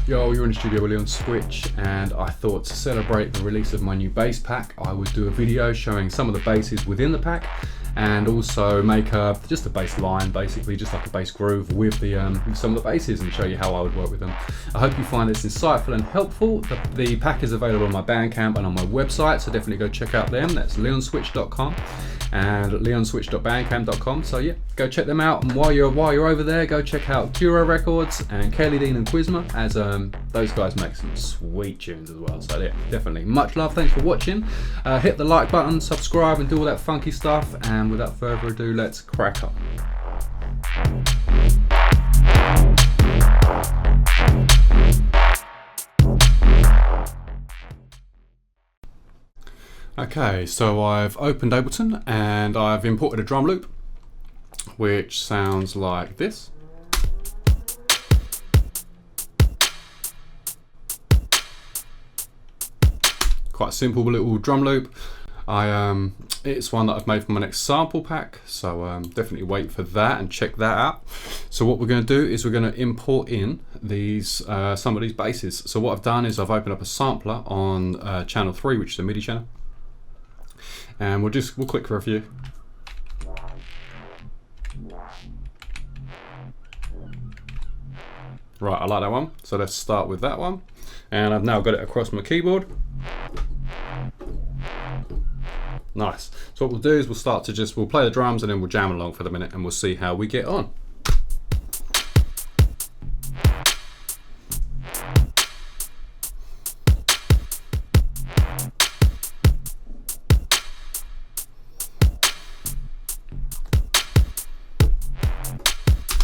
Yo, you're in the studio with Leon Switch, and I thought to celebrate the release of my new bass pack, I would do a video showing some of the basses within the pack, and also make just a bass line, basically just like a bass groove with some of the basses, and show you how I would work with them. I hope you find this insightful and helpful. The pack is available on my Bandcamp and on my website, so definitely go check out them. That's leonswitch.com and leonswitch.bandcamp.com. So yeah, go check them out. And while you're over there, go check out Curo Records and Kelly Dean and Quizma, as those guys make some sweet tunes as well. So yeah, definitely much love. Thanks for watching. Hit the like button, subscribe, and do all that funky stuff. And without further ado, let's crack on. Okay, so I've opened Ableton and I've imported a drum loop, which sounds like this. Quite a simple little drum loop. It's one that I've made for my next sample pack, so definitely wait for that and check that out. So what we're going to do is we're going to import in these some of these basses. So what I've done is I've opened up a sampler on channel 3, which is a MIDI channel, and we'll click for a few. Right, I like that one. So let's start with that one, and I've now got it across my keyboard. Nice. So what we'll do is we'll play the drums and then we'll jam along for the minute and we'll see how we get on.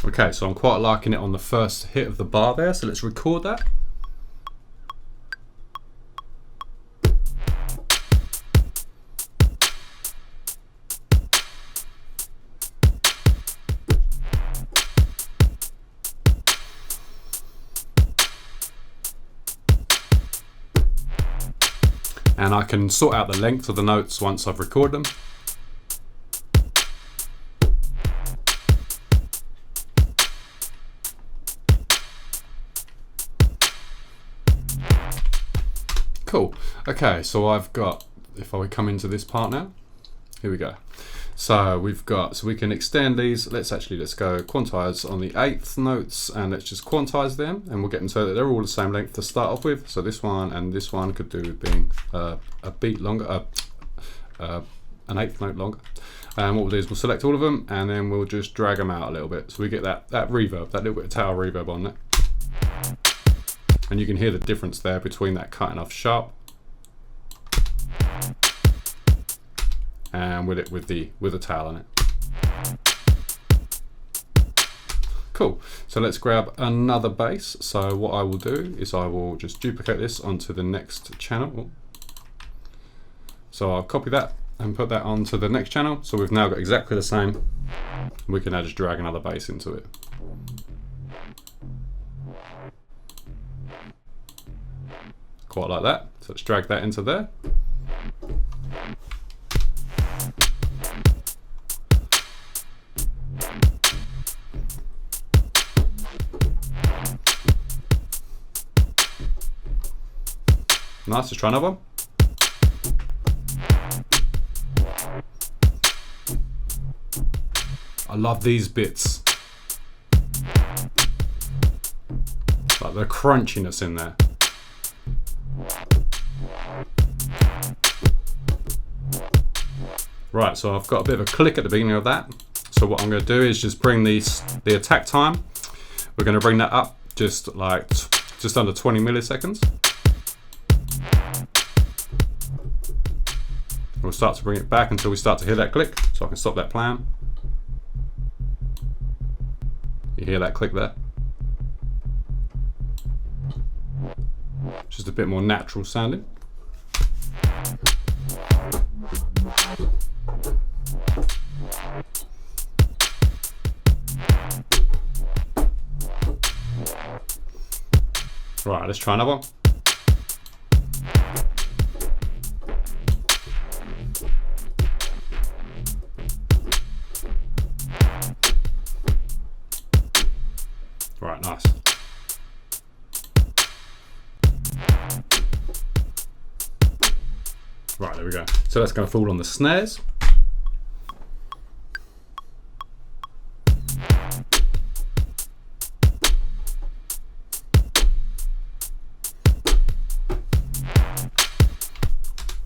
Okay, so I'm quite liking it on the first hit of the bar there, so let's record that. And I can sort out the length of the notes once I've recorded them. Cool. Okay, so I've got, if I come into this part now, here we go. So we can extend these. Let's go quantize on the 8th notes, and let's just quantize them, and we'll get them so that they're all the same length to start off with. So this one and this one could do with being a beat longer, an 8th note longer. And what we'll do is we'll select all of them, and then we'll just drag them out a little bit, so we get that reverb, that little bit of tail reverb on it. And you can hear the difference there between that cutting off sharp and with the tail on it. Cool. So let's grab another bass. So what I will do is I will just duplicate this onto the next channel. So I'll copy that and put that onto the next channel. So we've now got exactly the same. We can now just drag another bass into it. Quite like that. So let's drag that into there. Nice, let's try another one. I love these bits. Like the crunchiness in there. Right, so I've got a bit of a click at the beginning of that. So what I'm going to do is just bring the attack time. We're going to bring that up just under 20 milliseconds. We'll start to bring it back until we start to hear that click, so I can stop that playing. You hear that click there? Just a bit more natural sounding. Right, let's try another one. Right, nice. Right, there we go. So that's going to fall on the snares.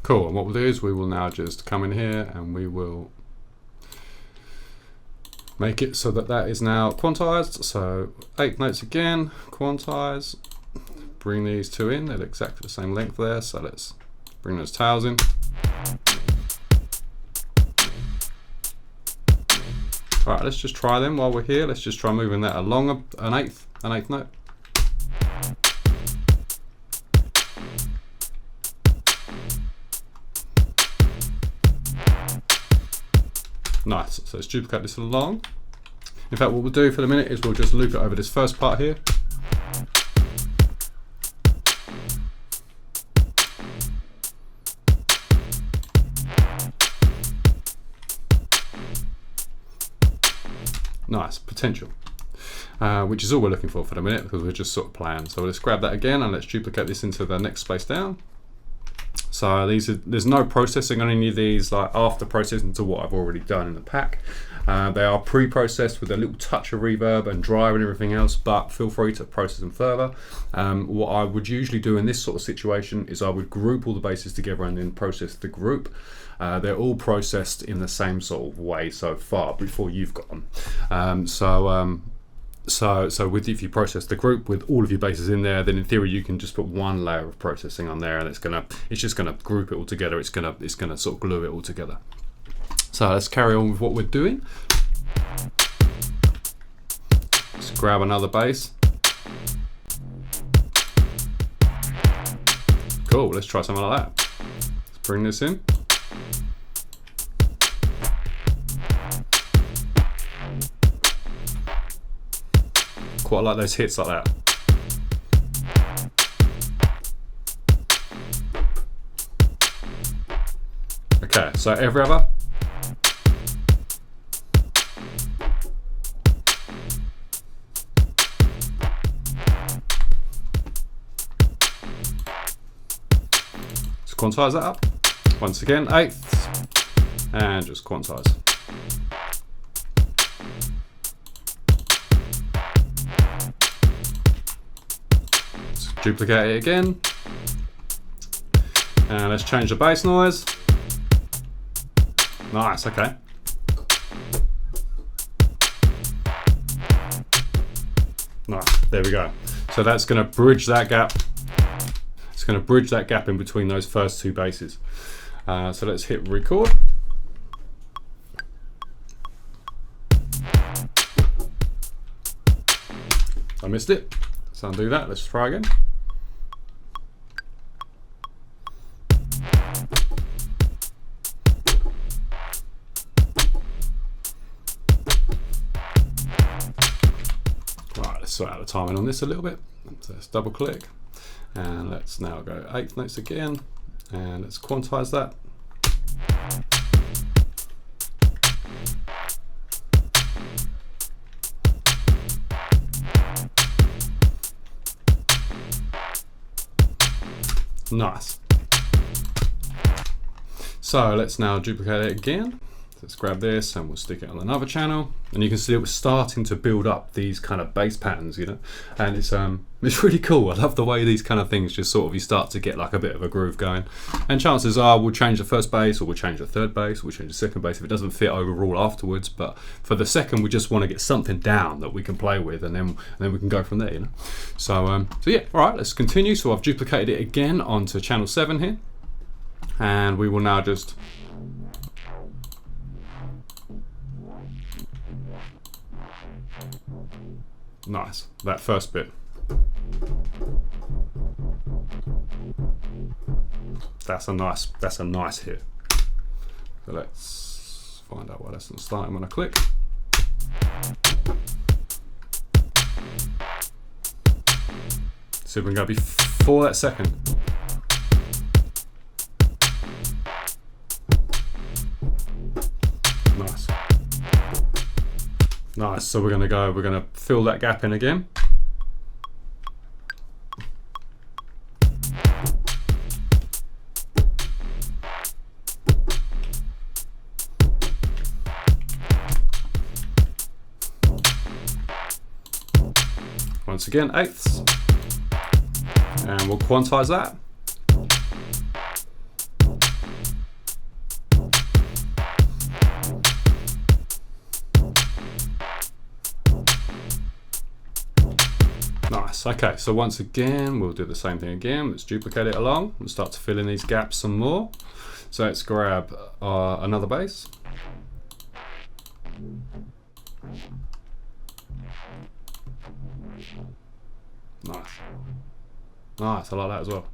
Cool, and what we'll do is we will now just come in here and we will make it so that that is now quantized. So 8 notes again, quantize, bring these two in, they're exactly the same length there, so let's bring those tails in. Alright, let's just try them while we're here. Let's just try moving that along an eighth note. Nice, so let's duplicate this along. In fact, what we'll do for the minute is we'll just loop it over this first part here. Nice, potential. Which is all we're looking for the minute because we're just sort of playing. So let's grab that again and let's duplicate this into the next space down. So there's no processing on any of these, like after processing to what I've already done in the pack. They are pre-processed with a little touch of reverb and dry and everything else, but feel free to process them further. What I would usually do in this sort of situation is I would group all the basses together and then process the group. They're all processed in the same sort of way so far before you've got them. So if you process the group with all of your basses in there, then in theory you can just put one layer of processing on there, and it's just gonna group it all together. It's gonna sort of glue it all together. So let's carry on with what we're doing. Let's grab another bass. Cool. Let's try something like that. Let's bring this in. Quite like those hits like that. Okay, so every other. Let's quantize that up. Once again, eighths, and just quantize. Duplicate it again, and let's change the bass noise. Nice, okay. Nice, there we go. So that's going to bridge that gap. It's going to bridge that gap in between those first two basses. So let's hit record. I missed it. Let's undo that. Let's try again. Sort out the timing on this a little bit. So let's double click and let's now go eighth notes again and let's quantize that. Nice. So let's now duplicate it again. Let's grab this and we'll stick it on another channel, and you can see it was starting to build up these kind of bass patterns, you know, and it's really cool. I love the way these kind of things just sort of, you start to get like a bit of a groove going, and chances are we'll change the first bass or we'll change the third bass, we'll change the second bass if it doesn't fit overall afterwards, but for the second we just want to get something down that we can play with, and then we can go from there, you know. So yeah, all right, let's continue. So I've duplicated it again onto channel 7 here, and we will now just nice, that first bit. That's a nice hit. So let's find out why that's not starting when I click. See if we can go before that second. Nice. Nice, so we're gonna fill that gap in again. once again, eighths. And we'll quantize that. Nice. Okay, so once again, we'll do the same thing again. Let's duplicate it along. We'll start to fill in these gaps some more. So let's grab another bass. Nice. Nice, I like that as well.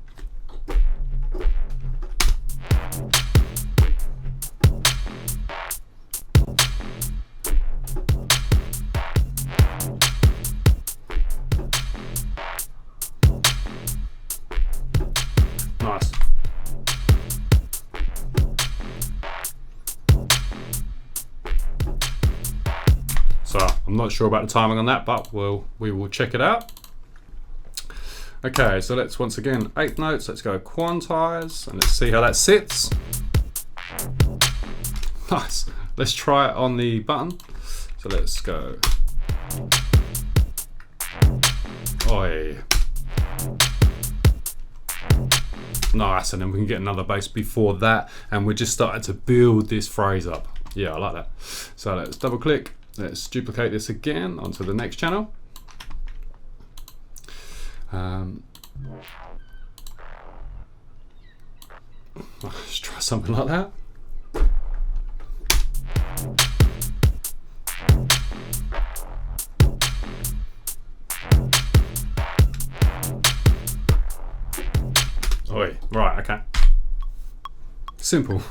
Nice. So I'm not sure about the timing on that, but we will check it out. Okay, so let's once again, eighth notes, let's go quantize and let's see how that sits. Nice. Let's try it on the button. So let's go. Oi. Nice, and then we can get another bass before that, and we're just starting to build this phrase up. Yeah, I like that. So let's double click, let's duplicate this again onto the next channel. Let's try something like that. Oi, right, okay. Simple.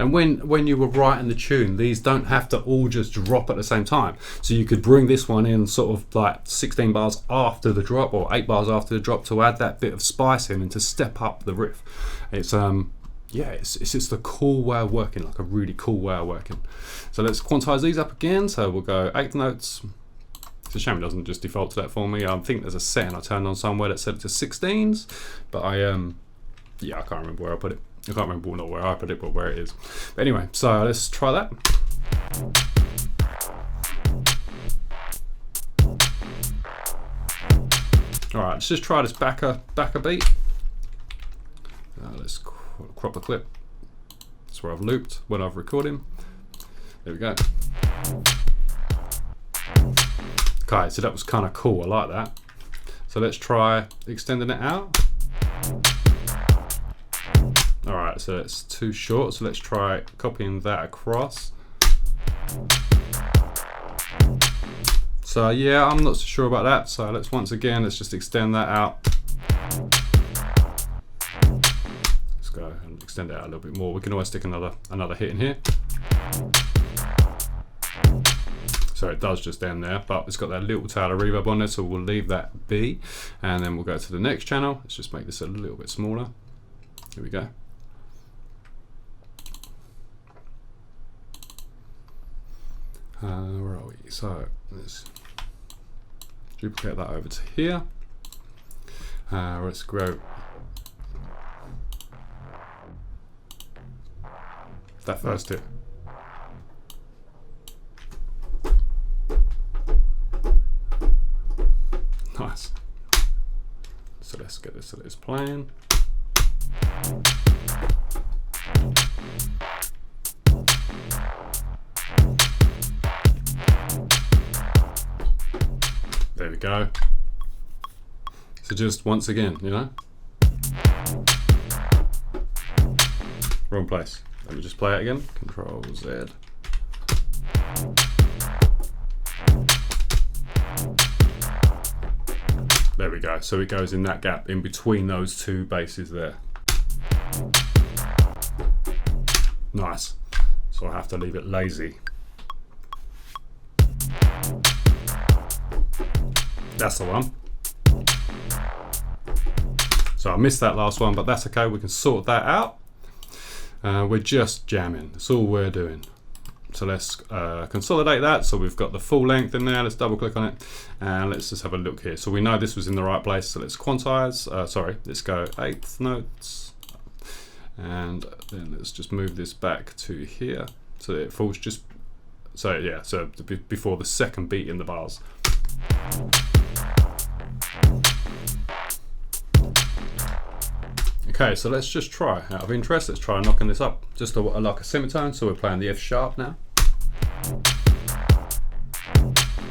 And when you were writing the tune, these don't have to all just drop at the same time. So you could bring this one in sort of like 16 bars after the drop, or 8 bars after the drop, to add that bit of spice in and to step up the riff. It's yeah, it's just a cool way of working, like a really cool way of working. So let's quantize these up again. So we'll go eighth notes. It's a shame it doesn't just default to that for me. I think there's a setting I turned on somewhere that set it to 16s, but yeah, I can't remember where I put it. I can't remember, not where I put it, but where it is. But anyway, so let's try that. All right, let's just try this back a beat. Let's crop the clip. That's where I've looped when I've recorded. There we go. Okay, so that was kind of cool. I like that. So let's try extending it out. All right, so that's too short. So let's try copying that across. So yeah, I'm not so sure about that. So let's once again, let's just extend that out. Let's go and extend it out a little bit more. We can always stick another hit in here. So it does just end there, but it's got that little tail of reverb on there, so we'll leave that be. And then we'll go to the next channel. Let's just make this a little bit smaller. Here we go. Where are we? So let's duplicate that over to here. Let's grow that first hit. Nice. So let's get this so that it's playing. There we go. So just once again, you know. Wrong place. Let me just play it again. Control Z. There we go. So it goes in that gap in between those two basses there. Nice. So I have to leave it lazy. That's the one. So I missed that last one, but that's okay. We can sort that out. We're just jamming. That's all we're doing. So let's consolidate that. So we've got the full length in there. Let's double click on it and let's just have a look here. So we know this was in the right place. So let's quantize, let's go 1/8 notes. And then let's just move this back to here. So it falls just, so before the second beat in the bars. Okay, so let's just try, out of interest, let's try knocking this up. Just like a semitone, so we're playing the F sharp now.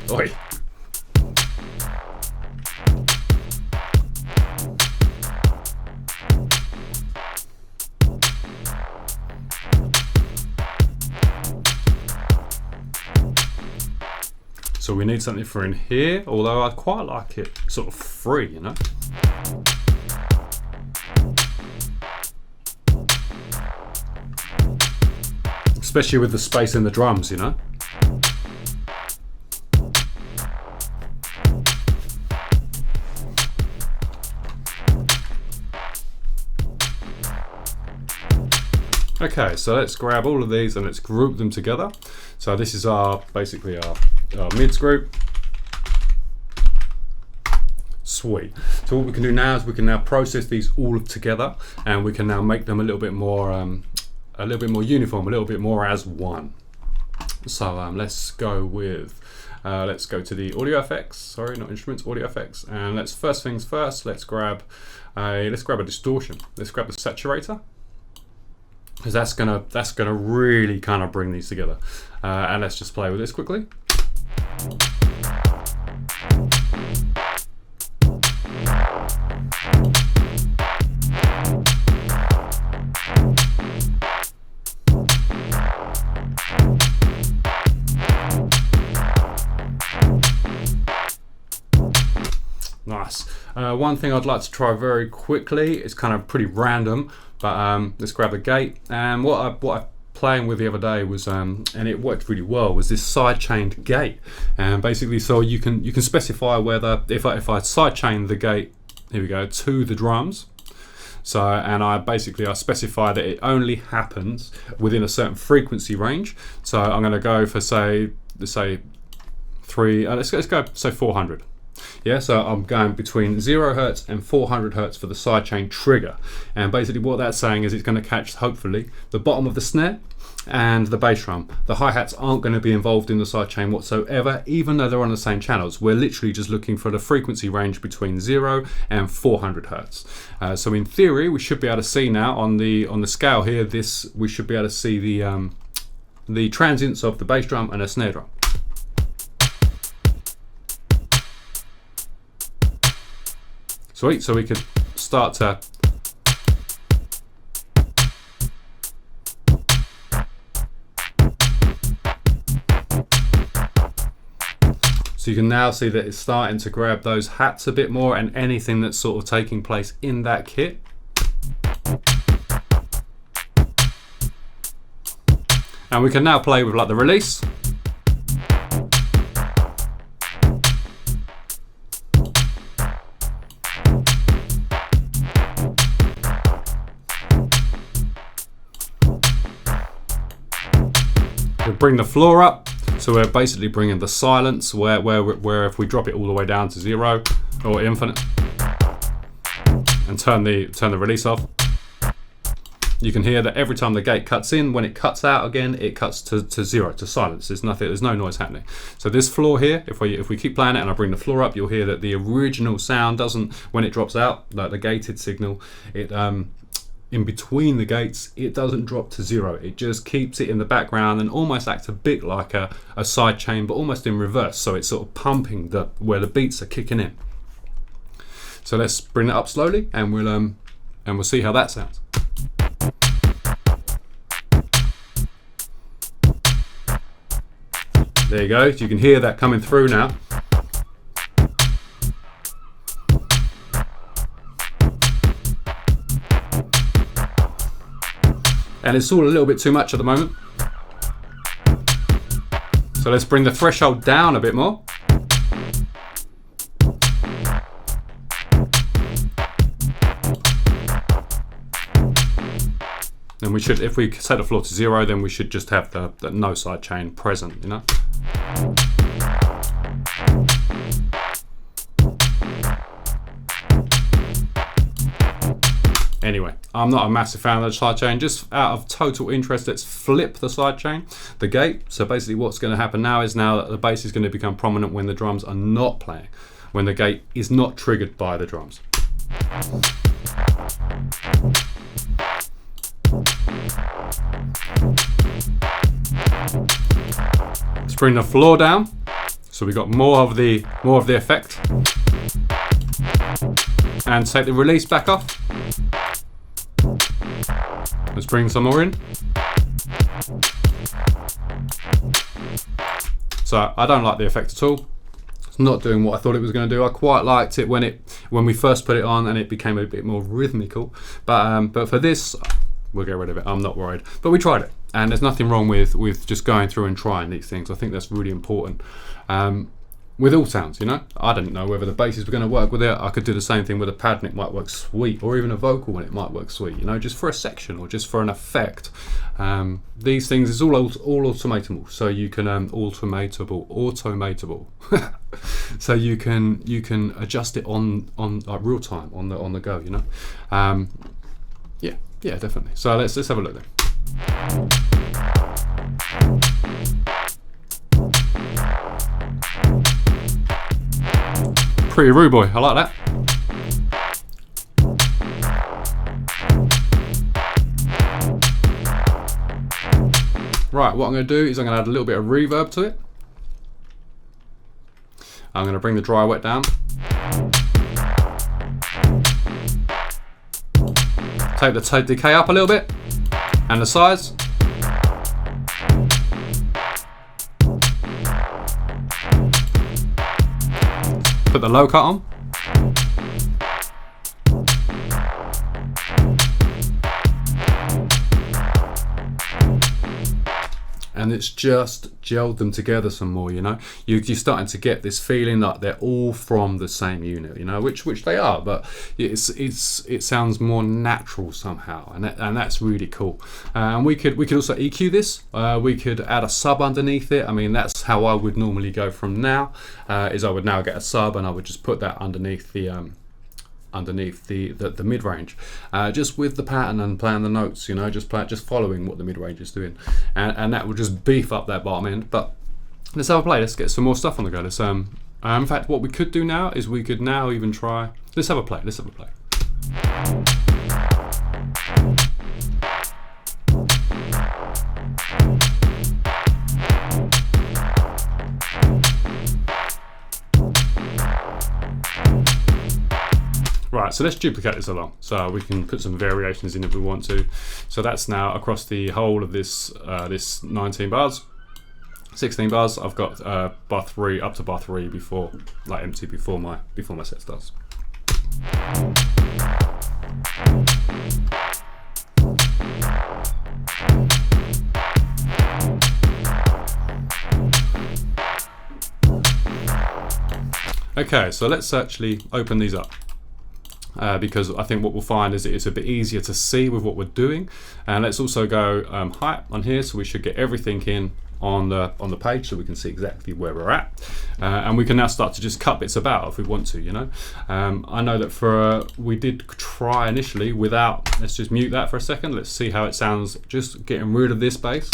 Oi. So we need something for in here, although I quite like it sort of free, you know? Especially with the space in the drums, you know? Okay, so let's grab all of these and let's group them together. So this is basically our mids group. Sweet. So what we can do now is we can now process these all together, and we can now make them a little bit more uniform, a little bit more as one. So let's go with let's go to the audio effects. Sorry, not instruments, audio effects. And let's first things first. Let's grab a distortion. Let's grab the saturator, because that's gonna really kind of bring these together. And let's just play with this quickly. Nice. One thing I'd like to try very quickly, it's kind of pretty random, but let's grab the gate. And what I playing with the other day was, and it worked really well, was this side-chained gate. And basically, so you can specify whether if I side-chain the gate, here we go, to the drums. So, and I specify that it only happens within a certain frequency range. So I'm going to go for say 3. Let's go say 400. Yeah, so I'm going between 0 Hertz and 400 Hertz for the sidechain trigger. And basically what that's saying is it's going to catch, hopefully, the bottom of the snare and the bass drum. The hi-hats aren't going to be involved in the sidechain whatsoever, even though they're on the same channels. We're literally just looking for the frequency range between 0 and 400 Hertz. So in theory, we should be able to see now on the scale here, we should be able to see the transients of the bass drum and the snare drum. Sweet, so we could start to so you can now see that it's starting to grab those hats a bit more and anything that's sort of taking place in that kit. And we can now play with like the release. We bring the floor up, so we're basically bringing the silence where if we drop it all the way down to 0 or infinite and turn the release off, you can hear that every time the gate cuts in, when it cuts out again, it cuts to 0, to silence. There's no noise happening. So this floor here, if we keep playing it and I bring the floor up, you'll hear that the original sound doesn't, when it drops out, like the gated signal, it in between the gates, it doesn't drop to 0. It just keeps it in the background and almost acts a bit like a side chain, but almost in reverse. So it's sort of pumping where the beats are kicking in. So let's bring it up slowly, and we'll see how that sounds. There you go. You can hear that coming through now. And it's all a little bit too much at the moment. So let's bring the threshold down a bit more. And we should, if we set the floor to 0, then we should just have the no sidechain present, you know. Anyway, I'm not a massive fan of the sidechain. Just out of total interest, let's flip the sidechain, the gate. So basically what's going to happen now is now that the bass is going to become prominent when the drums are not playing, when the gate is not triggered by the drums. Let's bring the floor down, so we got more of the effect, and take the release back off. Let's bring some more in. So I don't like the effect at all. It's not doing what I thought it was going to do. I quite liked it when we first put it on and it became a bit more rhythmical. But for this, we'll get rid of it. I'm not worried. But we tried it, and there's nothing wrong with just going through and trying these things. I think that's really important. With all sounds, you know, I didn't know whether the basses were going to work with it. I could do the same thing with a pad and it might work sweet, or even a vocal and it might work sweet, you know, just for a section or just for an effect. These things is all automatable, so you can automatable. So you can adjust it on like real time on the go, you know. Yeah, definitely. So let's have a look then. Pretty rude boy, I like that. Right, what I'm going to do is I'm going to add a little bit of reverb to it. I'm going to bring the dry wet down. Take the decay up a little bit, and the size. Put the low cut on. And it's just gelled them together some more, you know. You're starting to get this feeling that they're all from the same unit, you know, which they are, but it sounds more natural somehow, and that's really cool. And we could also EQ this. We could add a sub underneath it. I mean, that's how I would normally go from now. Is I would now get a sub and I would just put that underneath the mid-range, just with the pattern and playing the notes, you know, just following what the mid-range is doing, and that will just beef up that bottom end. But let's have a play. Let's get some more stuff on the go. Let's in fact, what we could do now is we could now even try. Let's have a play. Right, so let's duplicate this along, so we can put some variations in if we want to. So that's now across the whole of this 19 bars, 16 bars. I've got bar 3 up to bar 3 before, like empty before my set starts. Okay, so let's actually open these up. Because I think what we'll find is it's a bit easier to see with what we're doing. And let's also go height on here, so we should get everything in on the page, so we can see exactly where we're at. And we can now start to just cut bits about if we want to, you know. I know that we did try initially without. Let's just mute that for a second. Let's see how it sounds just getting rid of this bass.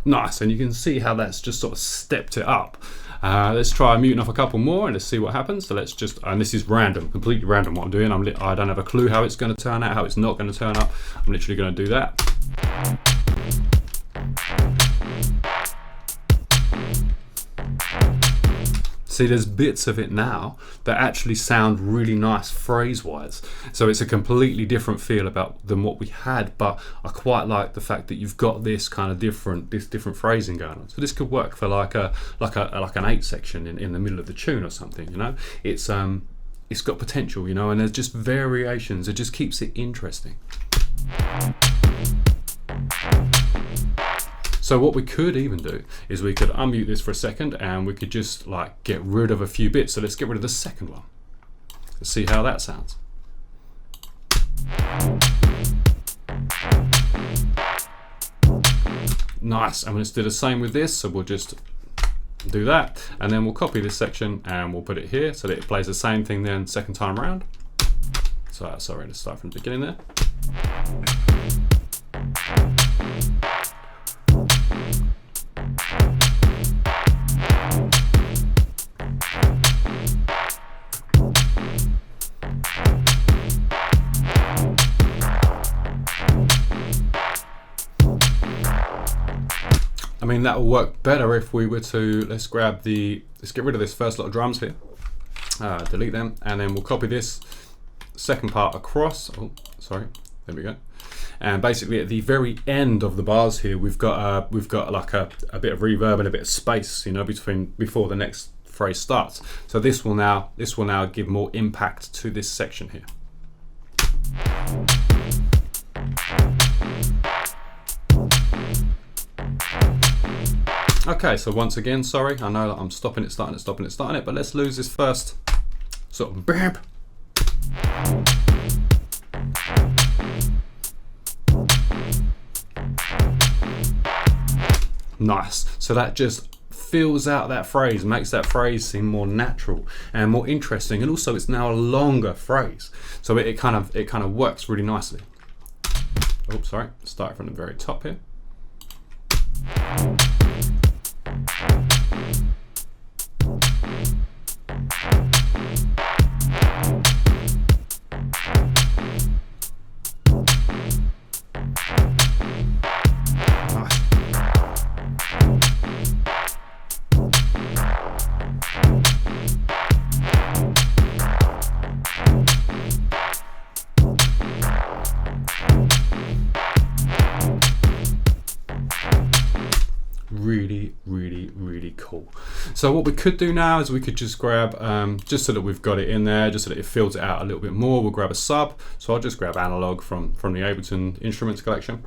Nice, and you can see how that's just sort of stepped it up. Let's try muting off a couple more and let's see what happens. So let's just, and this is random, completely random what I'm doing. I don't have a clue how it's going to turn out, how it's not going to turn up. I'm literally going to do that. See, there's bits of it now that actually sound really nice phrase-wise. So it's a completely different feel than what we had, but I quite like the fact that you've got this kind of different phrasing going on. So this could work for like an 8 section in the middle of the tune or something, you know. It's it's got potential, you know, and there's just variations. It just keeps it interesting. So what we could even do is we could unmute this for a second and we could just like get rid of a few bits. So let's get rid of the second one. Let's see how that sounds. Nice, and let's do the same with this. So we'll just do that, and then we'll copy this section and we'll put it here so that it plays the same thing then second time around. So sorry, let's start from the beginning there. I mean, that will work better if we were to, let's get rid of this first lot of drums here, delete them, and then we'll copy this second part across. Oh, sorry, there we go. And basically at the very end of the bars here, we've got like a bit of reverb and a bit of space, you know, before the next phrase starts. So this will now give more impact to this section here. Okay, so once again, sorry, I know that I'm stopping it, starting it, but let's lose this first sort of bam. Nice. So that just fills out that phrase, makes that phrase seem more natural and more interesting, and also it's now a longer phrase, so it kind of works really nicely. Oh, sorry. Start from the very top here. Really cool. So what we could do now is we could just grab, just so that we've got it in there, just so that it fills it out a little bit more, we'll grab a sub. So I'll just grab analog from the Ableton Instruments collection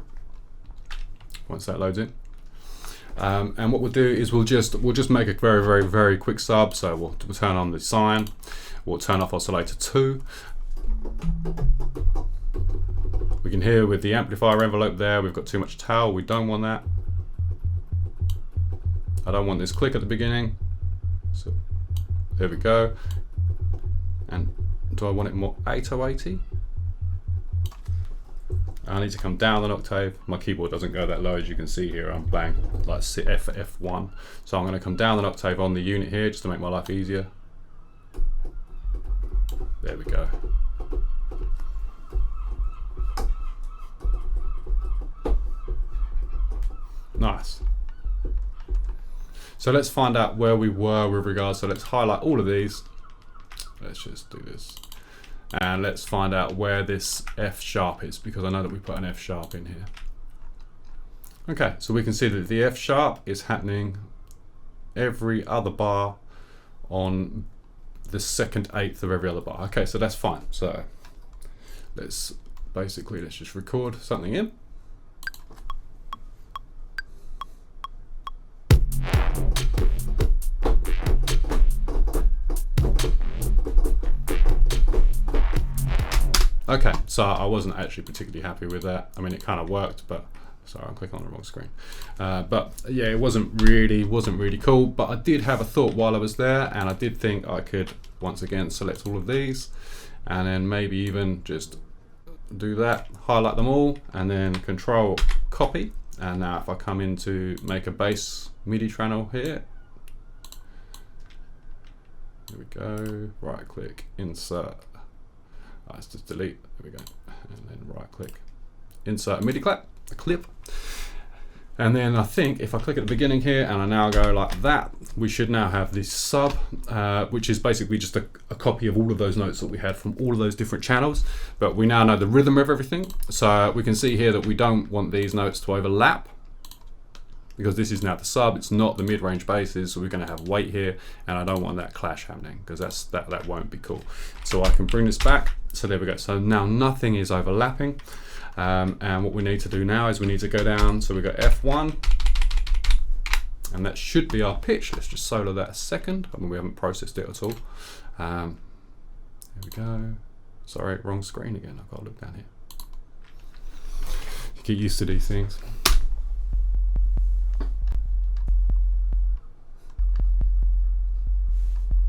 once that loads in. And what we'll do is we'll just make a very quick sub. So we'll turn on the sine, we'll turn off oscillator 2. We can hear with the amplifier envelope there, we've got too much tail, we don't want that. I don't want this click at the beginning. So there we go. And do I want it more 8080? I need to come down an octave. My keyboard doesn't go that low, as you can see here. I'm playing like F1. So I'm going to come down an octave on the unit here just to make my life easier. There we go. Nice. So let's find out where we were with regards, so let's highlight all of these. Let's just do this. And let's find out where this F sharp is, because I know that we put an F sharp in here. Okay, so we can see that the F sharp is happening every other bar on the second eighth of every other bar. Okay, so that's fine. So let's just record something in. Okay, so I wasn't actually particularly happy with that. I mean, it kind of worked, but sorry, I'm clicking on the wrong screen. But yeah, it wasn't really cool. But I did have a thought while I was there, and I did think I could once again select all of these, and then maybe even just do that, highlight them all, and then Control copy. And now if I come in to make a bass MIDI channel here, there we go. Right click, insert. Let's just delete, there we go, and then right click, insert a MIDI clip, and then I think if I click at the beginning here and I now go like that, we should now have this sub, which is basically just a copy of all of those notes that we had from all of those different channels, but we now know the rhythm of everything, so we can see here that we don't want these notes to overlap. because this is now the sub, it's not the mid-range basses, so we're going to have weight here, and I don't want that clash happening, because that won't be cool. So I can bring this back, so there we go. So now nothing is overlapping, and what we need to do now is we need to go down, so we've got F1, and that should be our pitch. Let's just solo that a second. I mean, we haven't processed it at all. There we go. Sorry, wrong screen again. I've got to look down here. Get used to these things.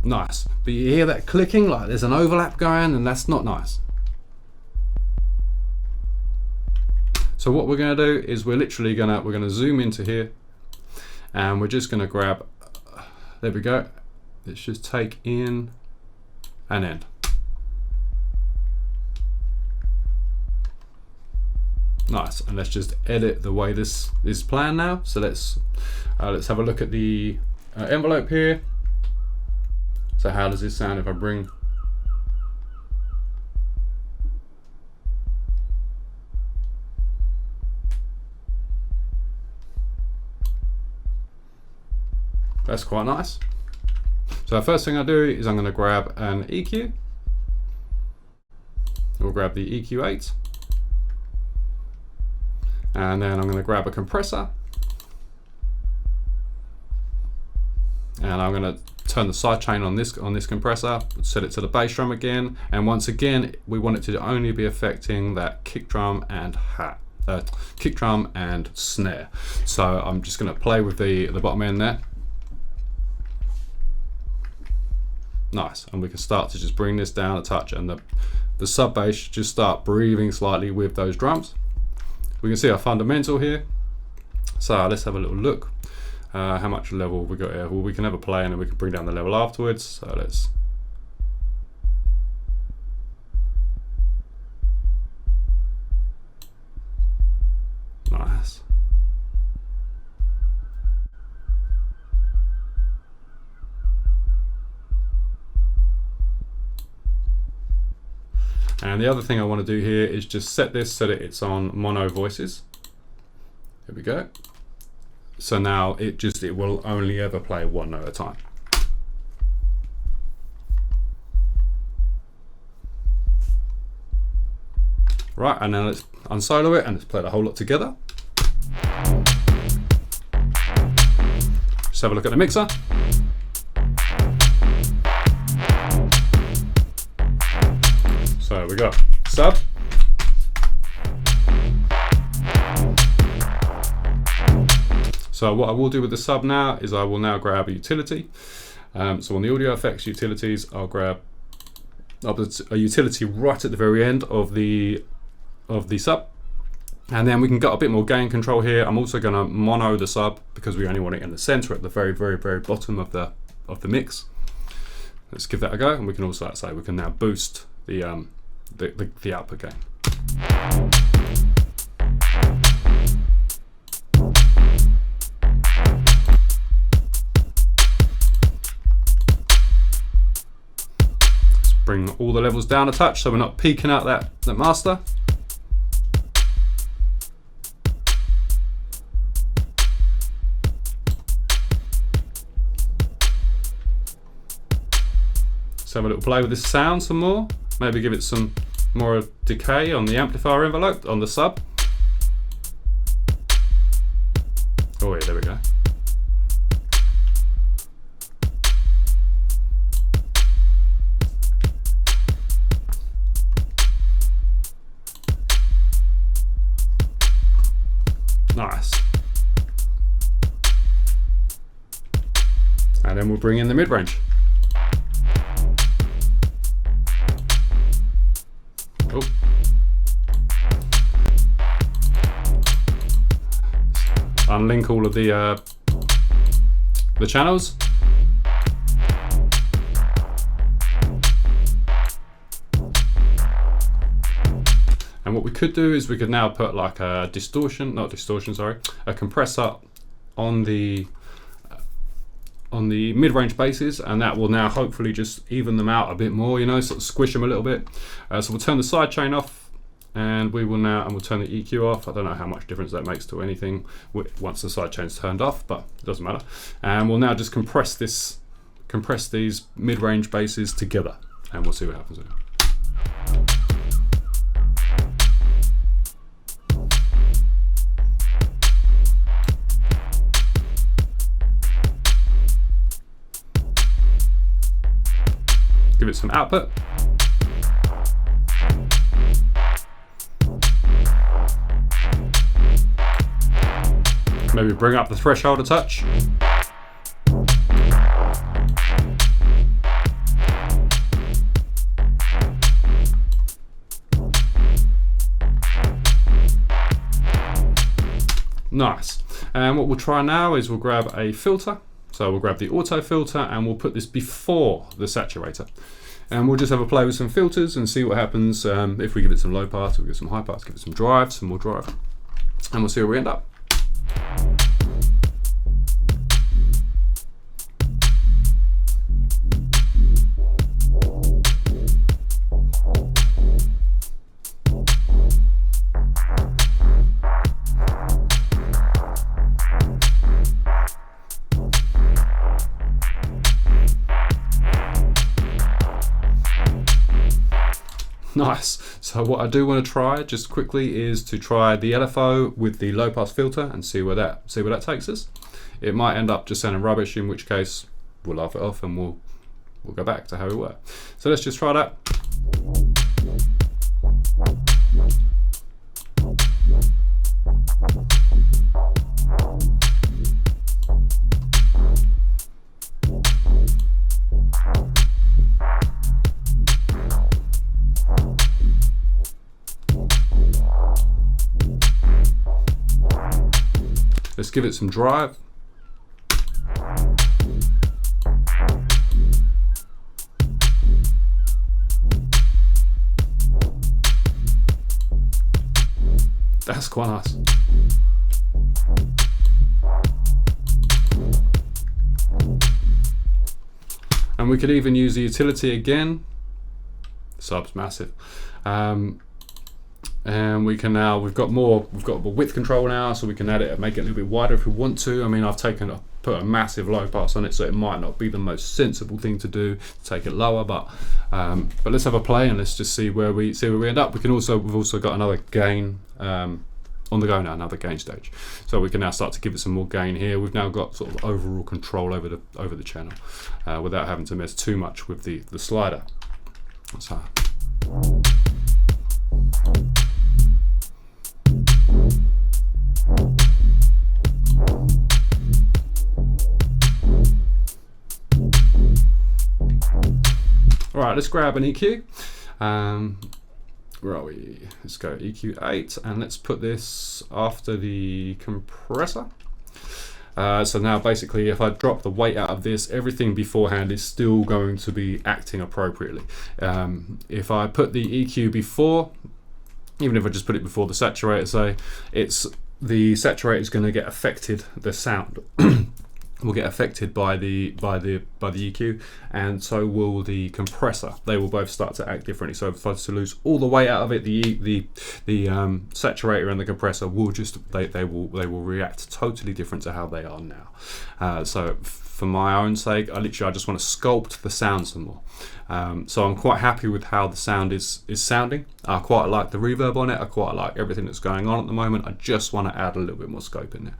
Nice, but you hear that clicking, like there's an overlap going, and that's not nice. So what we're going to do is we're going to zoom into here, and we're just going to grab, there we go. Let's just take in and end. Nice, and let's just edit the way this is planned now. So let's have a look at the envelope here. So how does this sound if I bring? That's quite nice. So the first thing I do is I'm going to grab an EQ. We'll grab the EQ8. And then I'm going to grab a compressor, and I'm going to turn the sidechain on this compressor, set it to the bass drum again, and once again we want it to only be affecting that kick drum and kick drum and snare. So I'm just going to play with the bottom end there. Nice, and we can start to just bring this down a touch, and the sub bass should just start breathing slightly with those drums. We can see our fundamental here. So let's have a little look. How much level we got here? Well, we can have a play and then we can bring down the level afterwards. So let's. Nice. And the other thing I want to do here is just set this so that it's on mono voices. There we go. So now it will only ever play one note at a time. Right, and now let's unsolo it and let's play the whole lot together. Just have a look at the mixer. So we got sub, so what I will do with the sub now is I will now grab a utility. So on the audio effects utilities, I'll grab a utility right at the very end of the sub, and then we can get a bit more gain control here. I'm also going to mono the sub because we only want it in the center at the very bottom of the mix. Let's give that a go, and we can also, like I say, we can now boost the output gain. Let's bring all the levels down a touch so we're not peaking out that master. Let's have a little play with this sound some more. Maybe give it some more decay on the amplifier envelope, on the sub. Oh yeah, there we go. Nice. And then we'll bring in the mid-range. Oh. Unlink all of the channels. And what we could do is we could now put like a a compressor on the mid-range basses, and that will now hopefully just even them out a bit more, you know, sort of squish them a little bit. So we'll turn the sidechain off, And we will now, and we'll turn the EQ off. I don't know how much difference that makes to anything once the sidechain's turned off, but it doesn't matter. And we'll now just compress these mid-range basses together, and we'll see what happens with it. Give it some output. Maybe bring up the threshold a touch. Nice. And what we'll try now is we'll grab a filter. So we'll grab the auto filter and we'll put this before the saturator. And we'll just have a play with some filters and see what happens if we give it some low pass, we'll give it some high pass, give it some drive, some more drive, and we'll see where we end up. Nice. So what I do want to try just quickly is to try the LFO with the low pass filter and see where that takes us. It might end up just sounding rubbish, in which case we'll laugh it off and we'll go back to how we were. So let's just try that. Let's give it some drive. That's quite nice. And we could even use the utility again. Sub's massive. And we can now, we've got more width control now, so we can add it and make it a little bit wider if we want to. I mean, I've put a massive low pass on it, so it might not be the most sensible thing to do to take it lower, but let's have a play and let's just see where we end up. We've also got another gain on the go now, another gain stage, so we can now start to give it some more gain here. We've now got sort of overall control over the channel without having to mess too much with the slider. So. All right, let's grab an EQ. Where are we? Let's go EQ 8, and let's put this after the compressor. So now basically if I drop the weight out of this, everything beforehand is still going to be acting appropriately. If I put the EQ before, even if I just put it before the saturator, say, the saturator is going to get affected, the sound will get affected by the EQ, and so will the compressor. They will both start to act differently. So if I was to lose all the weight out of it, the saturator and the compressor will they will react totally different to how they are now. So for my own sake, I just want to sculpt the sound some more. So I'm quite happy with how the sound is sounding. I quite like the reverb on it. I quite like everything that's going on at the moment. I just want to add a little bit more scope in there.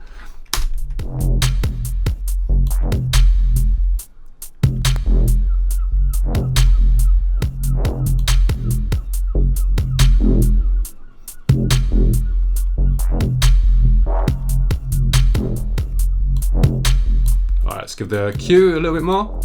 All right, let's give the Q a little bit more.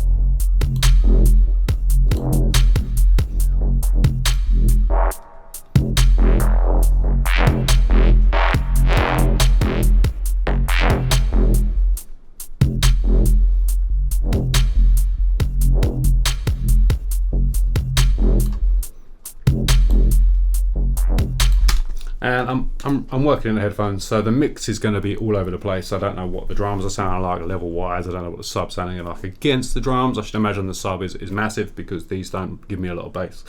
And again, I'm working in the headphones, so the mix is going to be all over the place. I don't know what the drums are sounding like level wise. I don't know what the sub's sounding like against the drums. I should imagine the sub is massive because these don't give me a lot of bass.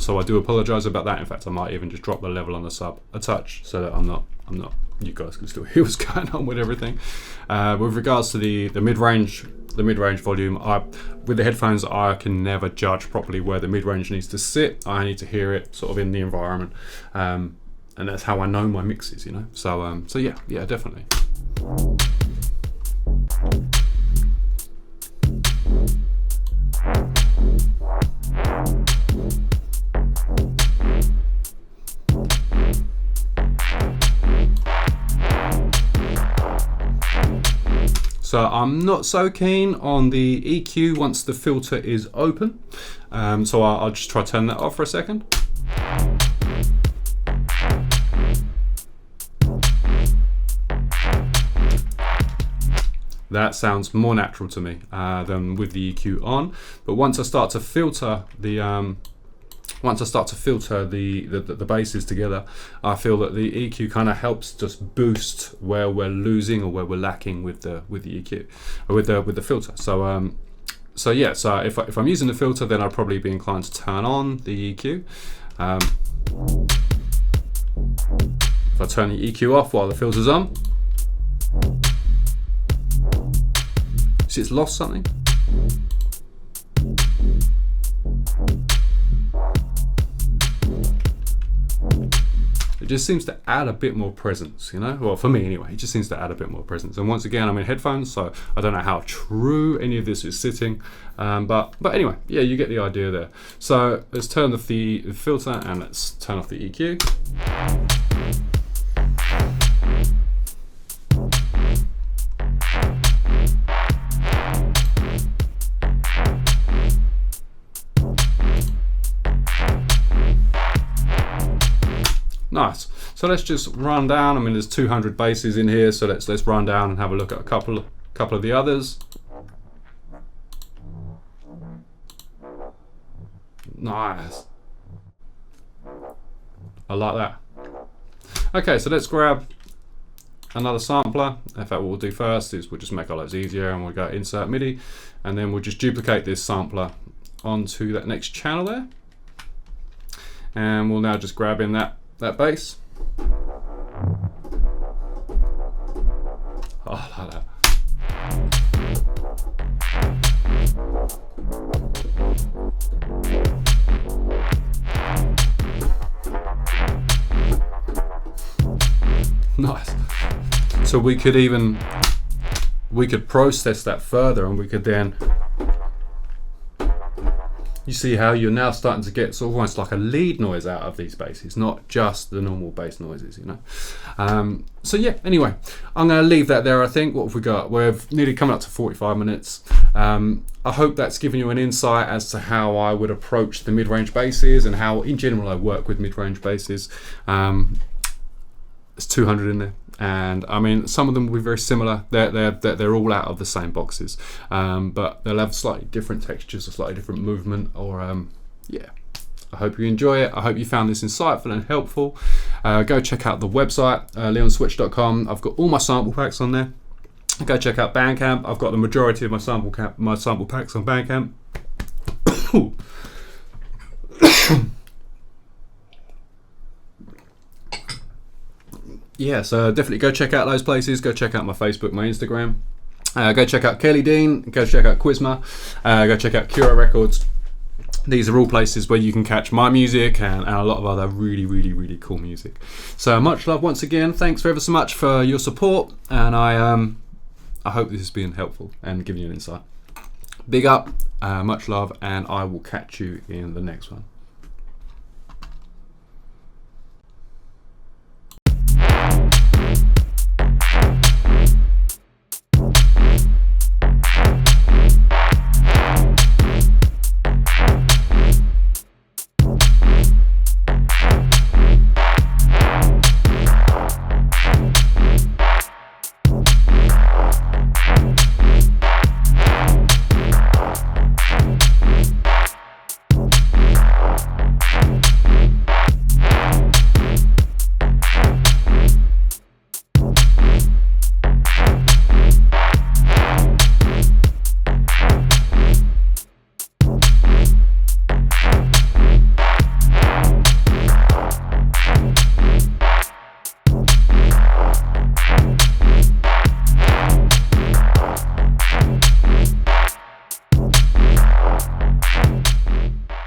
So I do apologise about that. In fact, I might even just drop the level on the sub a touch so that I'm not. You guys can still hear what's going on with everything. With regards to the mid-range volume, with the headphones I can never judge properly where the mid-range needs to sit. I need to hear it sort of in the environment, and that's how I know my mixes, you know. So yeah, definitely. So I'm not so keen on the EQ once the filter is open. So I'll just try to turn that off for a second. That sounds more natural to me than with the EQ on. But once I start to filter the the basses together, I feel that the EQ kind of helps just boost where we're losing or where we're lacking with the EQ or with the filter. So if I'm using the filter, then I'd probably be inclined to turn on the EQ. If I turn the EQ off while the filter's on, see it's lost something. It just seems to add a bit more presence, you know? Well, for me anyway, it just seems to add a bit more presence. And once again, I'm in headphones, so I don't know how true any of this is sitting. But anyway, yeah, you get the idea there. So let's turn off the filter and let's turn off the EQ. Nice. So let's just run down. I mean, there's 200 basses in here, so let's run down and have a look at a couple of the others. Nice. I like that. Okay, so let's grab another sampler. In fact, what we'll do first is we'll just make our lives easier, and we'll go insert MIDI, and then we'll just duplicate this sampler onto that next channel there, and we'll now just grab in that bass. Oh, I like that. Nice. So we could process that further, and we could then, you see how you're now starting to get sort of almost like a lead noise out of these basses, not just the normal bass noises, you know. So yeah, anyway, I'm going to leave that there, I think. What have we got? We're nearly coming up to 45 minutes. I hope that's given you an insight as to how I would approach the mid-range basses and how in general I work with mid-range basses. There's 200 in there. And I mean, some of them will be very similar. They're all out of the same boxes, but they'll have slightly different textures, or slightly different movement. Or yeah, I hope you enjoy it. I hope you found this insightful and helpful. Go check out the website, leonswitch.com. I've got all my sample packs on there. Go check out Bandcamp. I've got the majority of my sample packs on Bandcamp. Yeah, so definitely go check out those places. Go check out my Facebook, my Instagram. Go check out Kelly Dean. Go check out Quizma. Go check out Cura Records. These are all places where you can catch my music and a lot of other really, really, really cool music. So much love once again. Thanks ever so much for your support, and I hope this has been helpful and given you an insight. Big up, much love, and I will catch you in the next one.